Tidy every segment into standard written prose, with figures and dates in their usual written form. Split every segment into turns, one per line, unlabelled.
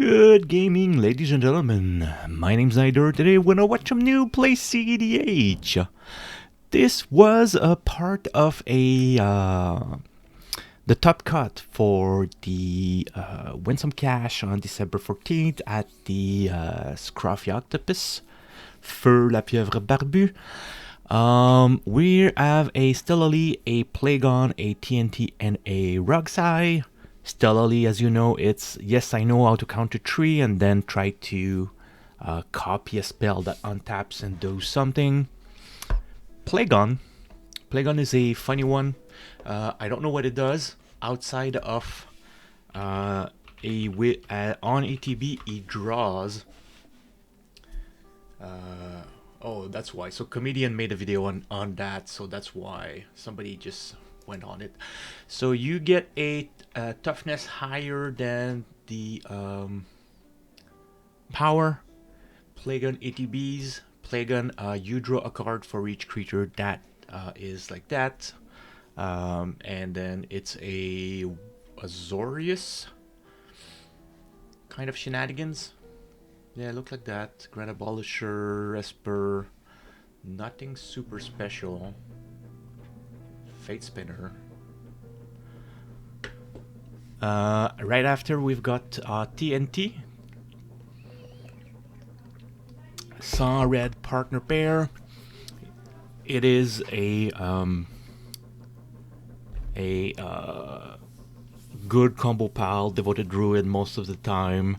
Good gaming, ladies and gentlemen. My name's Nider. Today we're gonna watch some Noob play cEDH. This was a part of the top cut for the win some cash on December 14th at the Scruffy Octopus for La Pieuvre Barbu. We have a StellaLee, a Plagon, a TnT, and a RogSi. StellaLee, as you know, it's yes, I know how to count to 3 and then try to copy a spell that untaps and does something. Plagon is a funny one. I don't know what it does outside of on ATB it draws. Oh, that's why. So Comedian made a video on that, so that's why somebody just went on it. So you get a toughness higher than the power. Plagon ATBs. Plagon, you draw a card for each creature that is like that. And then it's a Azorius kind of shenanigans. Yeah, look like that. Grand Abolisher, Esper, nothing super special. Fate Spinner. Right after we've got TnT. Sans red partner pair. It is a good combo pal, devoted druid most of the time.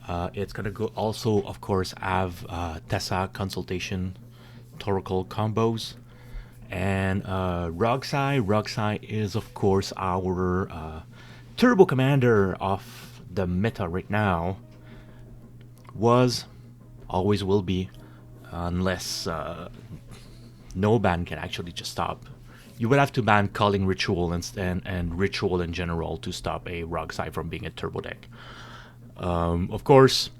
It's gonna go also, of course, have Tessa consultation, Torkoal combos, and RogSi. RogSi is, of course, our turbo commander of the meta right now. Was, always will be, unless no ban can actually just stop. You would have to ban Calling Ritual and Ritual in general to stop a RogSi from being a turbo deck. Of course,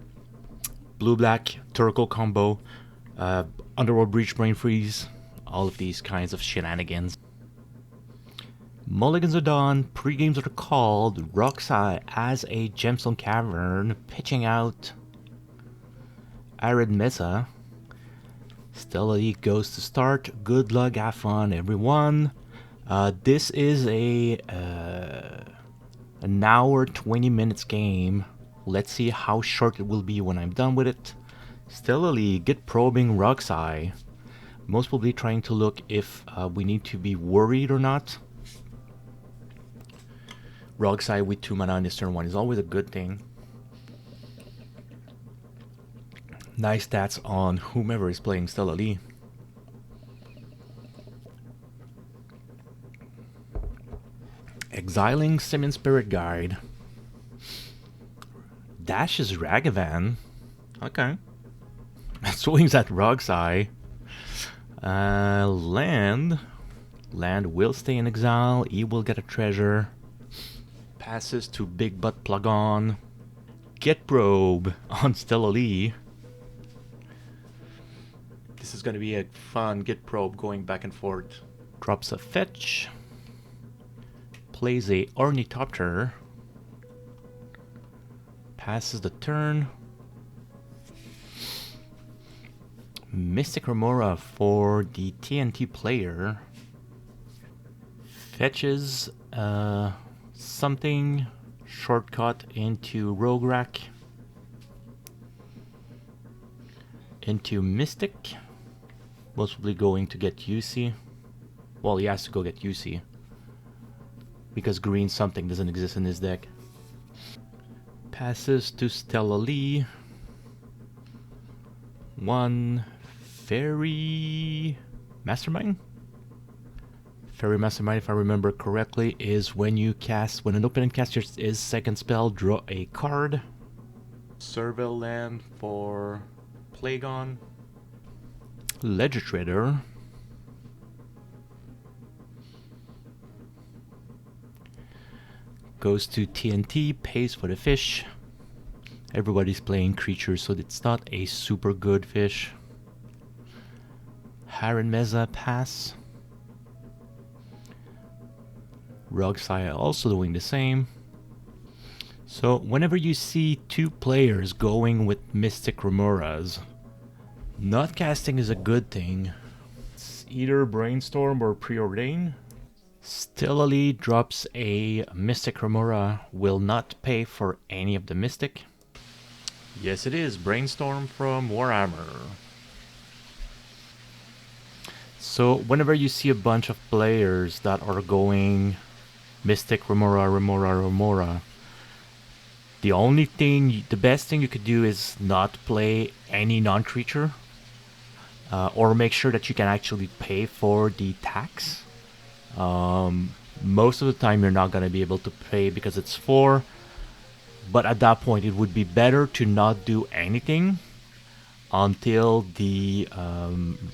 blue-black, Torkoal combo, Underworld Breach, Brain Freeze, all of these kinds of shenanigans. Mulligans are done, pre-games are called, RogSi as a Gemstone Cavern, pitching out Arid Mesa. StellaLee goes to start. Good luck, have fun, everyone. This is an hour, 20 minutes game. Let's see how short it will be when I'm done with it. StellaLee, get probing RogSi. Most probably trying to look if we need to be worried or not. RogSi with 2 mana on his turn 1 is always a good thing. Nice stats on whomever is playing StellaLee. Exiling Simian Spirit Guide. Dashes Ragavan. Okay. Swings at RogSi. Land. Land will stay in exile. He will get a treasure. Passes to Big Butt Plagon. Get Probe on StellaLee. This is going to be a fun Get Probe going back and forth. Drops a fetch. Plays a Ornithopter. Passes the turn. Mystic Remora for the TnT player. Fetches something. Shortcut into Rogue Rack. Into Mystic. Possibly going to get UC. Well, he has to go get UC. Because green something doesn't exist in his deck. Passes to StellaLee. 1 Fairy Mastermind? Fairy Mastermind, if I remember correctly, is when an opponent casts his second spell, draw a card. Surveil Land for Plagon. Ledger Trader. Goes to TnT, pays for the fish. Everybody's playing creatures, so it's not a super good fish. Haran Mesa, pass. RogSi also doing the same. So whenever you see two players going with Mystic Remoras, not casting is a good thing. It's either Brainstorm or Preordain. StellaLee drops a Mystic Remora, will not pay for any of the Mystic. Yes, it is Brainstorm from Warhammer. So whenever you see a bunch of players that are going Mystic Remora, Remora, the best thing you could do is not play any non-creature, or make sure that you can actually pay for the tax. Most of the time you're not going to be able to pay because it's 4, but at that point it would be better to not do anything until the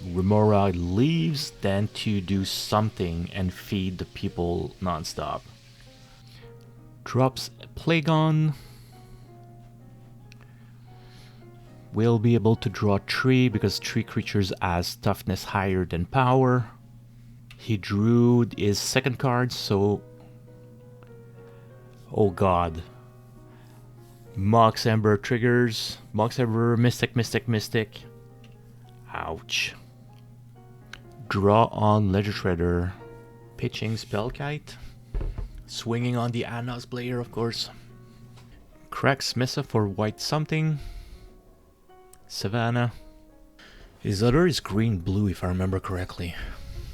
Remora leaves than to do something and feed the people non-stop. Drops Plagon. Will be able to draw 3 because 3 creatures has toughness higher than power. He drew his second card, so... Oh god. Mox Ember triggers. Mox Ember, Mystic. Ouch. Draw on Ledger Shredder. Pitching Spellkite. Swinging on the Anos player, of course. Cracks Mesa for white something. Savannah. His other is green-blue if I remember correctly.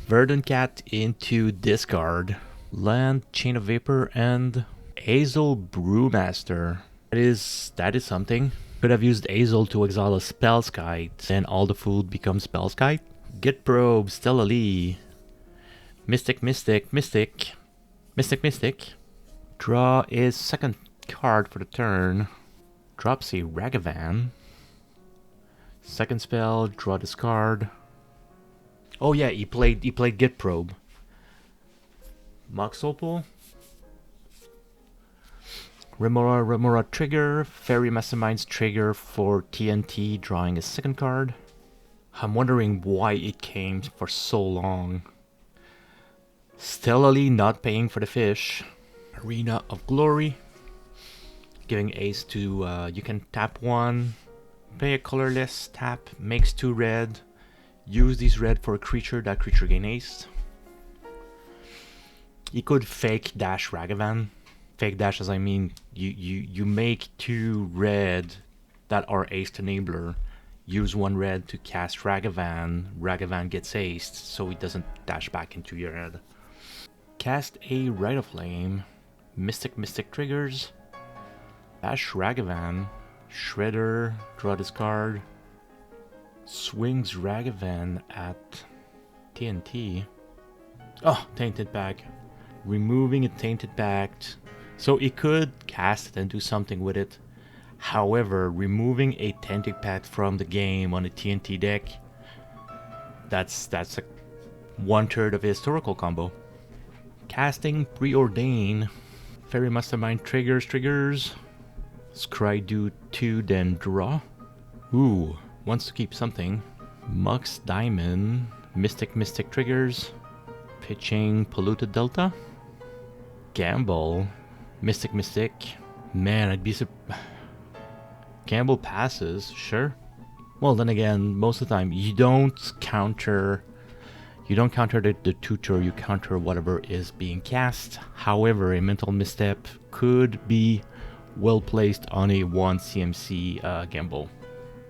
Verdant Cat into discard. Land, Chain of Vapor, and Azel Brewmaster. That is something. Could have used Azel to exile a Spellskite, then all the food becomes Spellskite. Git Probe, StellaLee. Mystic. Draw his second card for the turn. Drops a Ragavan. Second spell, draw this card. Oh yeah, he played Git Probe. Mox Opal. Remora trigger. Fairy Mastermind's trigger for TNT, drawing a second card. I'm wondering why it came for so long. StellaLee not paying for the fish. Arena of Glory. Giving ace to, you can tap 1. Pay a colorless, tap, makes 2 red. Use this red for a creature, that creature gain ace. You could fake dash Ragavan. Fake dash as I mean, you make 2 red that are ace enabler. Use 1 red to cast Ragavan. Ragavan gets aced, so it doesn't dash back into your head. Cast a Rite of Flame. Mystic triggers. Dash Ragavan. Shredder, draw this card. Swings Ragavan at TNT. Oh, Tainted Pact. Removing a Tainted Pact. So it could cast it and do something with it. However, removing a Tainted Pact from the game on a TNT deck, that's a 1/3 of a historical combo. Casting Preordain. Fairy Mastermind triggers. Scry do 2, then draw. Ooh, wants to keep something. Mux Diamond. Mystic triggers. Pitching Polluted Delta. Gamble. Mystic. Man, I'd be Gamble passes, sure. Well, then again, most of the time you don't counter the tutor, you counter whatever is being cast. However, a Mental Misstep could be well placed on a 1 CMC gamble.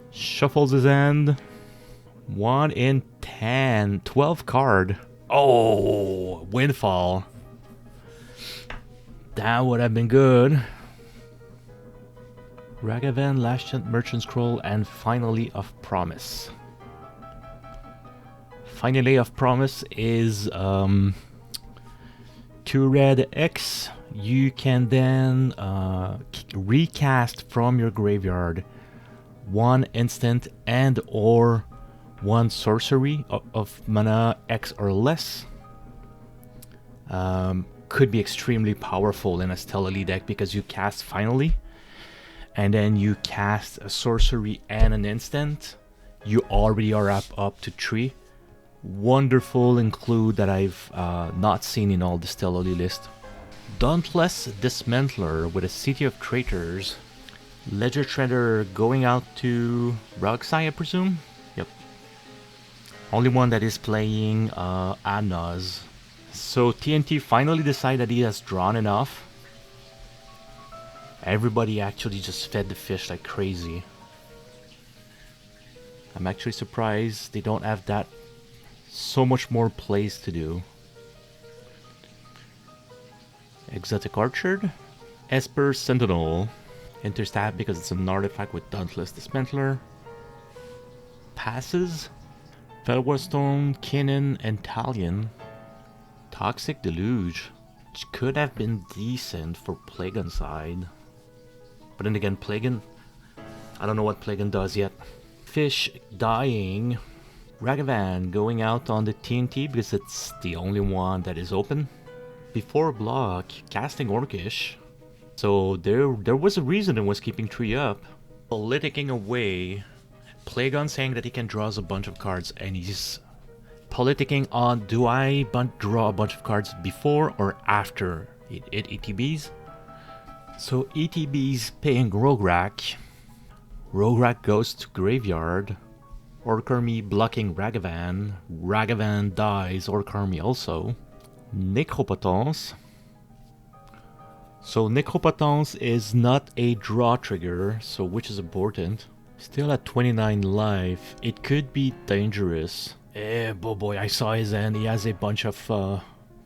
Shuffles his end. 1 in 10. 12 card. Oh, Windfall. That would have been good. Ragavan, Last Merchant Scroll, and Finally of Promise. Finally of Promise is 2 red X. You can then recast from your graveyard 1 instant and or 1 sorcery of mana X or less. Could be extremely powerful in a StellaLee deck because you cast Finally, and then you cast a sorcery and an instant. You already are up to 3. Wonderful include that I've not seen in all the StellaLee list. Dauntless Dismantler with a City of Traitors. Ledger Shredder going out to RogSi, I presume? Yep. Only one that is playing Anna's. So TnT finally decided that he has drawn enough. Everybody actually just fed the fish like crazy. I'm actually surprised they don't have that so much more plays to do. Exotic Orchard, Esper Sentinel, Interstab because it's an artifact with Dauntless Dismantler. Passes, Felwarstone, Kinnan, and Talion. Toxic Deluge, which could have been decent for Plagon side. But then again, Plagon, I don't know what Plagon does yet. Fish dying. Ragavan going out on the TnT because it's the only one that is open. Before block, casting Orcish. So there was a reason it was keeping 3 up. Politicking away. Plagon saying that he can draw a bunch of cards, and he's politicking on, do I draw a bunch of cards before or after it ETBs? So ETBs paying Rograk. Rograk goes to graveyard. Orc Army blocking Ragavan. Ragavan dies, Orc Army also. Necropotence. So Necropotence is not a draw trigger, so which is important. Still at 29 life, it could be dangerous. Boy, I saw his hand, he has a bunch of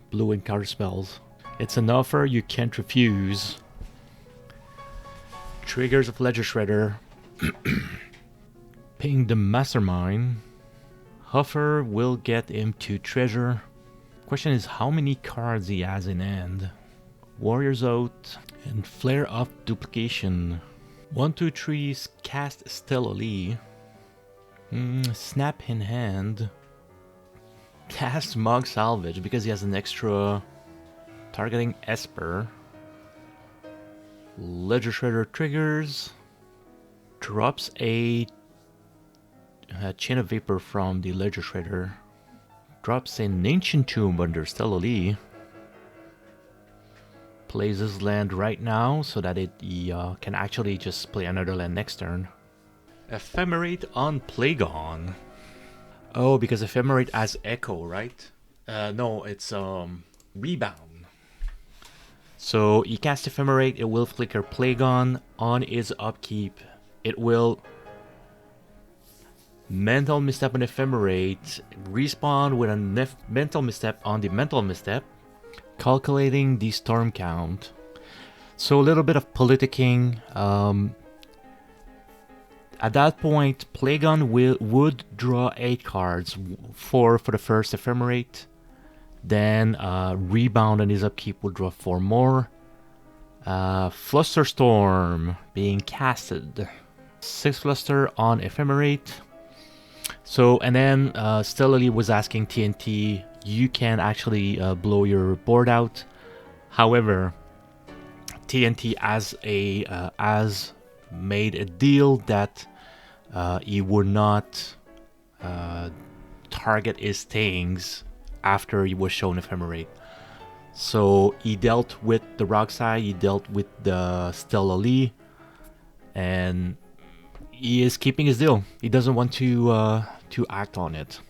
blue and counter spells. It's an offer you can't refuse. Triggers of Ledger Shredder. Ping the Mastermind. Huffer will get him to treasure. Question is how many cards he has in hand. Warrior's Oath and Flare of Duplication. 1, 2, 3 cast StellaLee. Snap in hand. Cast Mog Salvage because he has an extra targeting Esper. Ledger Shredder triggers. Drops a Chain of Vapor from the Ledger Shredder. Drops an Ancient Tomb under StellaLee. Plays his land right now so that he can actually just play another land next turn. Ephemerate on Plagon. Oh, because Ephemerate has Echo, right? No, it's Rebound. So he casts Ephemerate, it will flicker Plagon on his upkeep. It will Mental Misstep on Ephemerate, respawn with a Mental Misstep on the Mental Misstep, calculating the storm count. So a little bit of politicking. At that point, Plagon would draw 8 cards, 4 for the first Ephemerate, then Rebound on his upkeep would draw 4 more. Flusterstorm being casted, 6 Fluster on Ephemerate. So, and then StellaLee was asking TnT, you can actually blow your board out. However, TnT has made a deal that he would not target his things after he was shown Ephemerate. So he dealt with the RogSi, he dealt with the StellaLee, and he is keeping his deal. He doesn't want to act on it.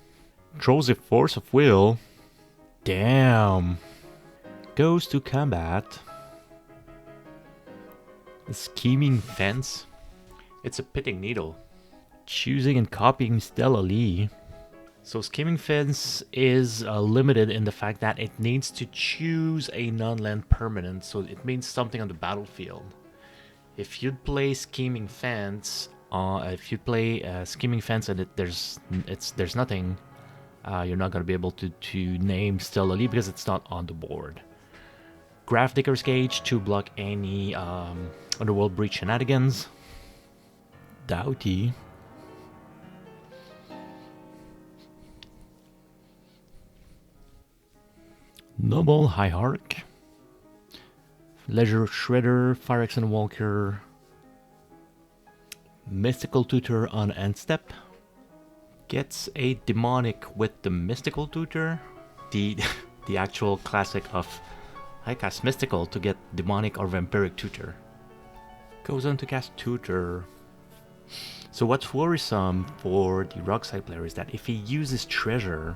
Throws a Force of Will. Damn. Goes to combat. A Scheming Fence. It's a Pitting Needle. Choosing and copying StellaLee. So Scheming Fence is limited in the fact that it needs to choose a non-land permanent, so it means something on the battlefield. If you'd play Scheming Fence, and there's nothing, you're not gonna be able to name StellaLee because it's not on the board. Grafdigger's Cage to block any Underworld Breach shenanigans. Doughty. Noble Hierarch. Ledger Shredder, Phyrexian Walker. Mystical Tutor on end step. Gets a Demonic with the Mystical Tutor. The actual classic of I cast Mystical to get Demonic or Vampiric Tutor. Goes on to cast Tutor. So what's worrisome for the RogSi player is that if he uses Treasure,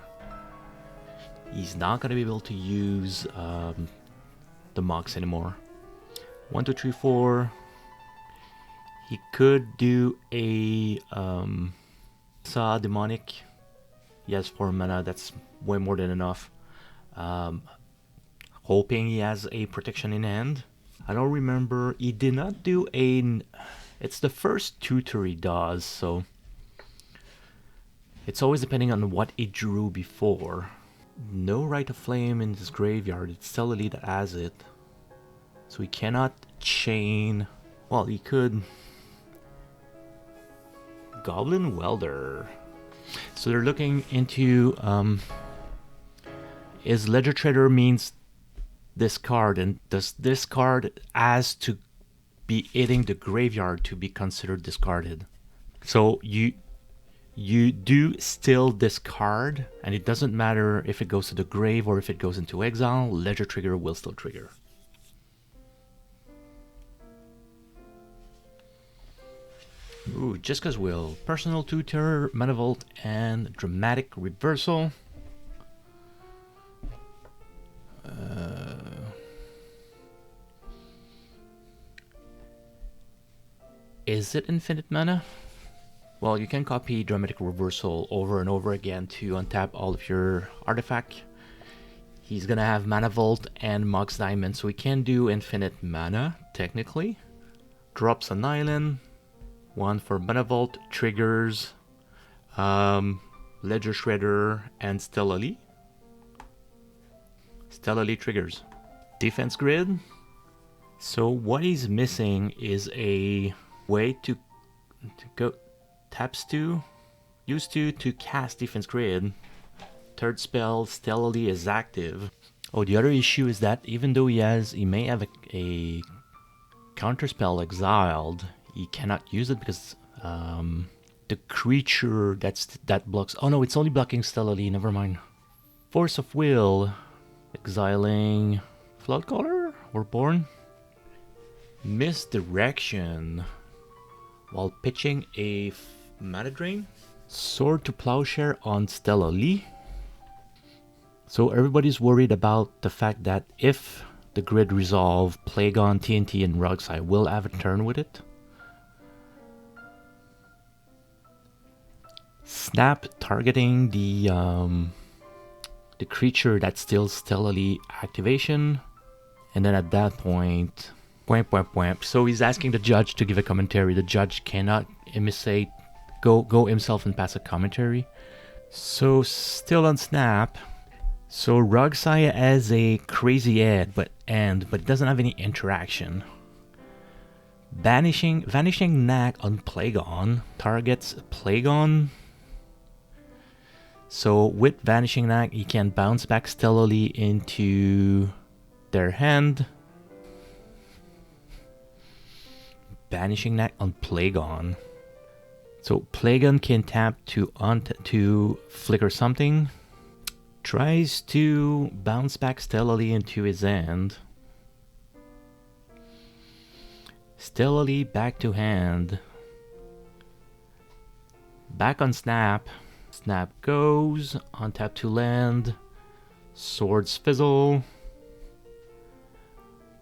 he's not going to be able to use the Mox anymore. 1, 2, 3, 4. He could do a Saw Demonic. He has 4 mana, that's way more than enough. Hoping he has a protection in hand. I don't remember, he did not do a... It's the first tutor he does, so... It's always depending on what he drew before. No Rite of Flame in his graveyard, it's StellaLee that has it. So he cannot chain... Well, he could... Goblin Welder. So they're looking into... Is Ledger Trader means this card, and does this card has to be hitting the graveyard to be considered discarded? So you do still discard, and it doesn't matter if it goes to the grave or if it goes into exile, Ledger Trigger will still trigger. Ooh, just cause will. Personal Tutor, Mana Vault, and Dramatic Reversal. Is it infinite mana? Well, you can copy Dramatic Reversal over and over again to untap all of your artifact. He's gonna have Mana Vault and Mox Diamond, so he can do infinite mana, technically. Drops an island. 1 for Mana Vault, triggers, Ledger Shredder, and StellaLee. StellaLee triggers. Defense Grid. So what he's missing is a way to go taps 2, use 2 to cast Defense Grid. Third spell, StellaLee is active. Oh, the other issue is that even though he may have a counterspell exiled, he cannot use it because the creature that blocks... Oh no, it's only blocking StellaLee, never mind. Force of Will, exiling Floodcaller or Born. Misdirection while pitching a Mana Drain. Sword to Plowshare on StellaLee. So everybody's worried about the fact that if the grid resolve, Plagon TnT and RogSi will have a turn with it. Snap targeting the creature that steals StellaLee activation, and then at that point, so he's asking the judge to give a commentary. The judge cannot imitate, go himself and pass a commentary. So still on snap. So RogSi has a crazy head, but it doesn't have any interaction. Vanishing Knack on Plagon targets Plagon. So with Vanishing Knack, he can bounce back StellaLee into their hand. Vanishing Knack on Plagon. So Plagon can tap to flicker something. Tries to bounce back StellaLee into his hand. StellaLee back to hand. Back on snap. Snap goes, untap to land, Swords Fizzle,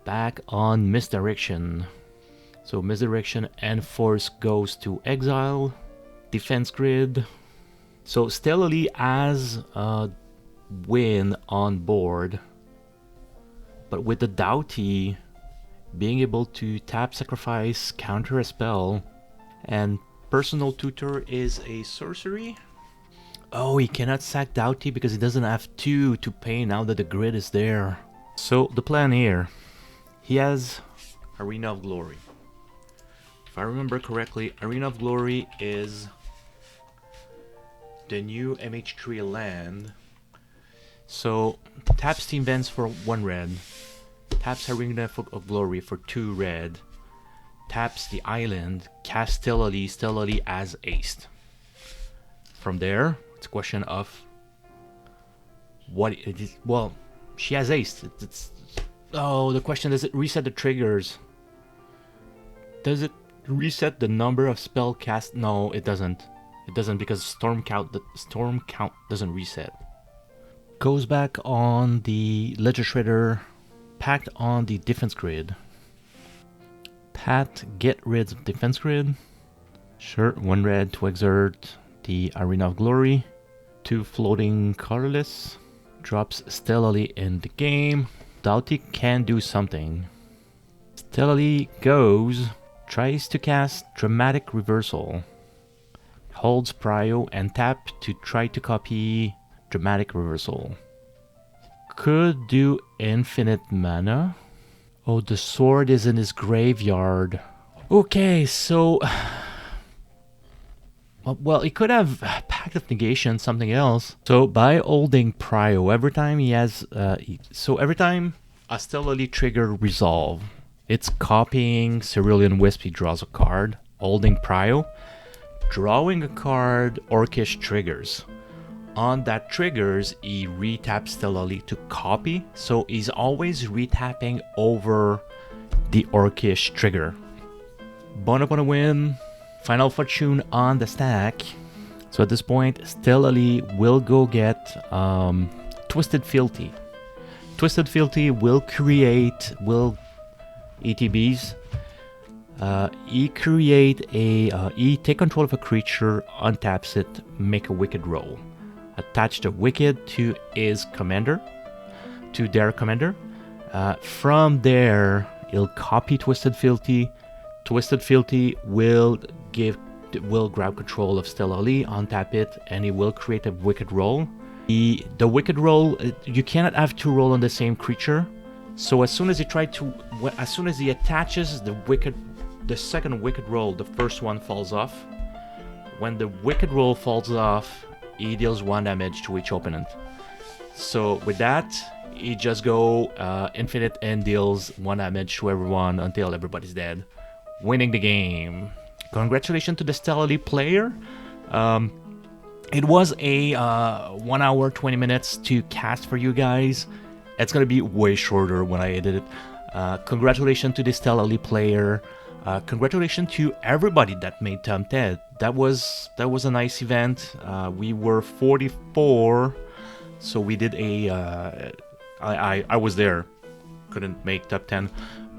back on Misdirection. So Misdirection and Force goes to exile, Defense Grid. So StellaLee has a win on board, but with the Doughty being able to tap, sacrifice, counter a spell, and Personal Tutor is a sorcery. Oh, he cannot sack Doughty because he doesn't have 2 to pay now that the grid is there. So the plan here, he has Arena of Glory. If I remember correctly, Arena of Glory is the new MH3 land. So taps Team Vents for 1 red, taps Arena of Glory for 2 red, taps the island, casts StellaLee, StellaLee as aced. From there, it's a question of what it is. Well, she has aced. Oh, the question, does it reset the triggers? Does it reset the number of spell cast? No, it doesn't. It doesn't, because the storm count doesn't reset. Goes back on the Legislator, packed on the defense grid. Pat, get rid of defense grid. Sure, 1 red to exert the Arena of Glory. 2 floating colorless. Drops StellaLee in the game. Doughty can do something. StellaLee goes, tries to cast Dramatic Reversal. Holds Prio and tap to try to copy Dramatic Reversal. Could do infinite mana. Oh, the sword is in his graveyard. Okay, so... Well, he could have Pact of Negation, something else. So by holding Prio, every time he has... every time a StellaLee trigger resolve, it's copying Cerulean Wisp, he draws a card. Holding Prio, drawing a card, Orcish triggers. On that triggers, he retaps StellaLee to copy, so he's always retapping over the Orcish trigger. Bon on a win, Final Fortune on the stack. So at this point, StellaLee will go get Twisted Fealty. Twisted Fealty will create, ETBs. He take control of a creature, untaps it, make a Wicked roll. Attach the Wicked to his commander, to their commander. From there, he'll copy Twisted Fealty. Twisted Fealty will grab control of StellaLee, untap it, and he will create a Wicked roll. The Wicked roll, you cannot have 2 roll on the same creature. So as soon as he attaches the second Wicked roll, the first one falls off. When the Wicked roll falls off, he deals 1 damage to each opponent. So with that, he just go infinite and deals 1 damage to everyone until everybody's dead, winning the game. Congratulations to the StellaLee player. It was a 1 hour 20 minutes to cast for you guys. It's gonna be way shorter when I edit it. Congratulations to the StellaLee player. Congratulations to everybody that made Top 10. That was a nice event. We were 44, so we did a. I was there, couldn't make Top 10,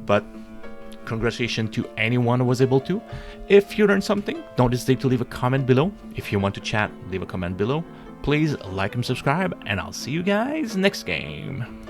but congratulations to anyone who was able to. If you learned something, don't hesitate to leave a comment below. If you want to chat, leave a comment below. Please like and subscribe, and I'll see you guys next game.